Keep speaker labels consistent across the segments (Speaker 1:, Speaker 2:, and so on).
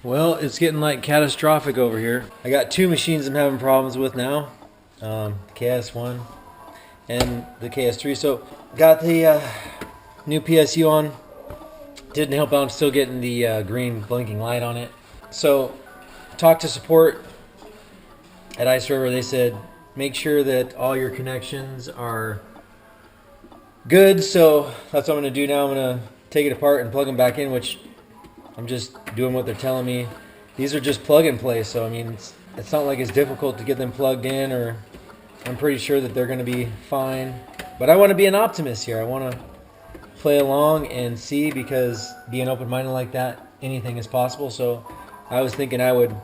Speaker 1: Well, it's getting like catastrophic over here. I got two machines I'm having problems with now, KS1 and the KS3. So got the new PSU on. Didn't help out. I'm still getting the green blinking light on it. So talked to support at Iceriver. They said make sure that all your connections are good. So that's what I'm going to do now. I'm going to take it apart and plug them back in, which I'm just doing what they're telling me. These are just plug and play, so I mean, it's not like it's difficult to get them plugged in, or I'm pretty sure that they're going to be fine. But I want to be an optimist here. I want to play along and see, because being open-minded like that, anything is possible. So I was thinking I would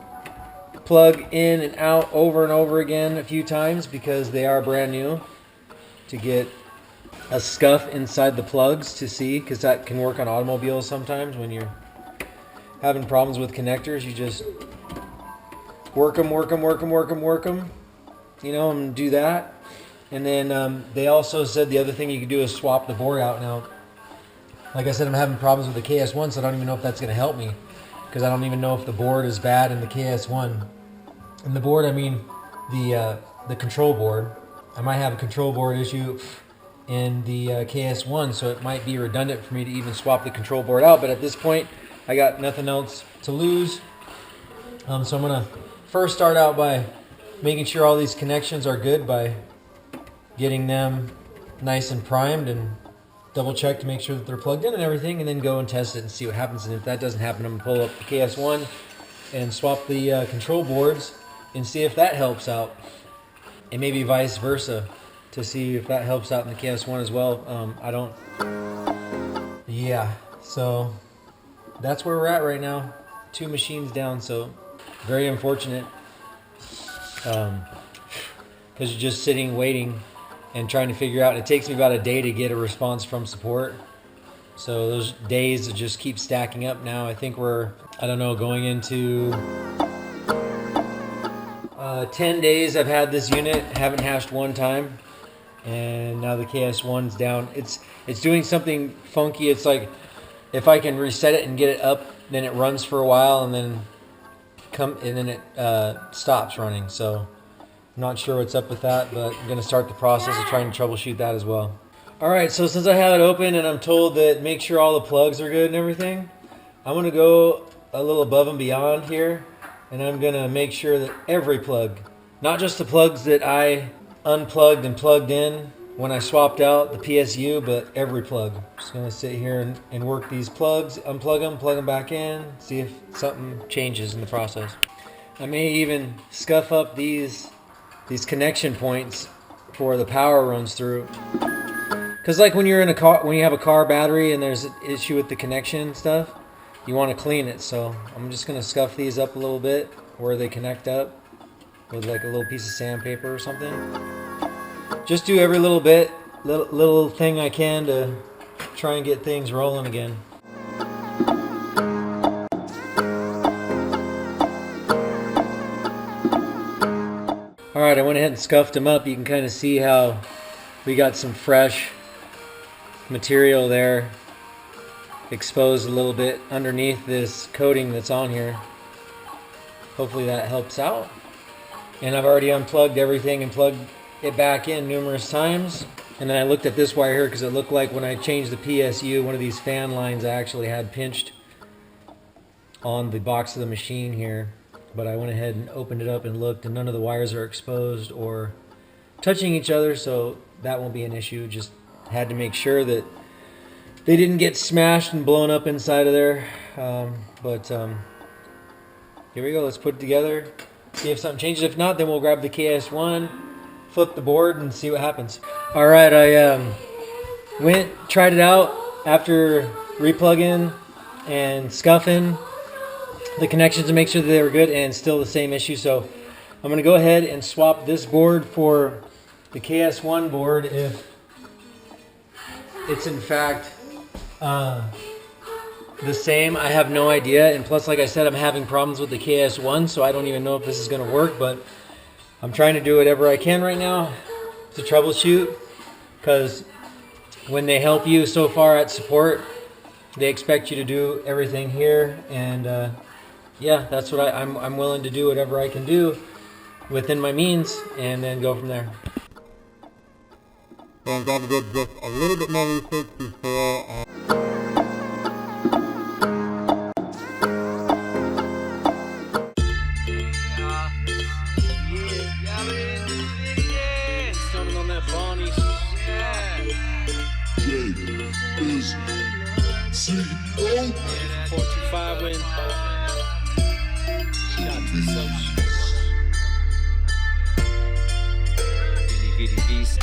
Speaker 1: plug in and out over and over again a few times, because they are brand new, to get a scuff inside the plugs to see, because that can work on automobiles sometimes when you're having problems with connectors. You just work them, you know, and do that. And then they also said the other thing you could do is swap the board out. Now, like I said, I'm having problems with the KS1, so I don't even know if that's going to help me, because I don't even know if the board is bad in the KS1. And the board, I mean the control board. I might have a control board issue in the KS1, so it might be redundant for me to even swap the control board out. But at this point, I got nothing else to lose. So I'm going to first start out by making sure all these connections are good by getting them nice and primed, and double check to make sure that they're plugged in and everything, and then go and test it and see what happens. And if that doesn't happen, I'm going to pull up the KS1 and swap the control boards and see if that helps out, and maybe vice versa to see if that helps out in the KS1 as well. Yeah, so that's where we're at right now. Two machines down, so very unfortunate, because you're just sitting waiting and trying to figure out. It takes me about a day to get a response from support, so those days just keep stacking up. Now I think we're, I don't know, going into 10 days I've had this unit, haven't hashed one time, and now the KS1's down. It's doing something funky. It's like if I can reset it and get it up, then it runs for a while, and then it stops running. So I'm not sure what's up with that, but I'm going to start the process of trying to troubleshoot that as well. All right, so since I have it open and I'm told that make sure all the plugs are good and everything, I'm going to go a little above and beyond here, and I'm going to make sure that every plug, not just the plugs that I unplugged and plugged in when I swapped out the PSU, but every plug. I'm just going to sit here and work these plugs, unplug them, plug them back in, see if something changes in the process. I may even scuff up these connection points before the power runs through. Because like when you're in a car, when you have a car battery and there's an issue with the connection and stuff, you want to clean it. So I'm just going to scuff these up a little bit where they connect up with like a little piece of sandpaper or something. Just do every little bit, little thing I can to try and get things rolling again. All right, I went ahead and scuffed them up. You can kind of see how we got some fresh material there exposed a little bit underneath this coating that's on here. Hopefully that helps out. And I've already unplugged everything and plugged it back in numerous times. And then I looked at this wire here because it looked like when I changed the PSU, one of these fan lines I actually had pinched on the box of the machine here. But I went ahead and opened it up and looked, and none of the wires are exposed or touching each other, so that won't be an issue. Just had to make sure that they didn't get smashed and blown up inside of there. Here we go. Let's put it together, see if something changes. If not, then we'll grab the KS1, flip the board, and see what happens. All right, I tried it out after replugging and scuffing the connections to make sure that they were good, and still the same issue. So I'm going to go ahead and swap this board for the KS1 board if it's in fact the same. I have no idea, and plus, like I said, I'm having problems with the KS1, so I don't even know if this is going to work, but I'm trying to do whatever I can right now to troubleshoot, because when they help you so far at support, they expect you to do everything here, and yeah, that's what I'm willing to do whatever I can do within my means, and then go from there.
Speaker 2: So I'm going to do just a little bit more research before.
Speaker 1: On that Bonnie.
Speaker 3: Is CEO.
Speaker 1: 425 win. Shout to the social. Bitty bitty beast.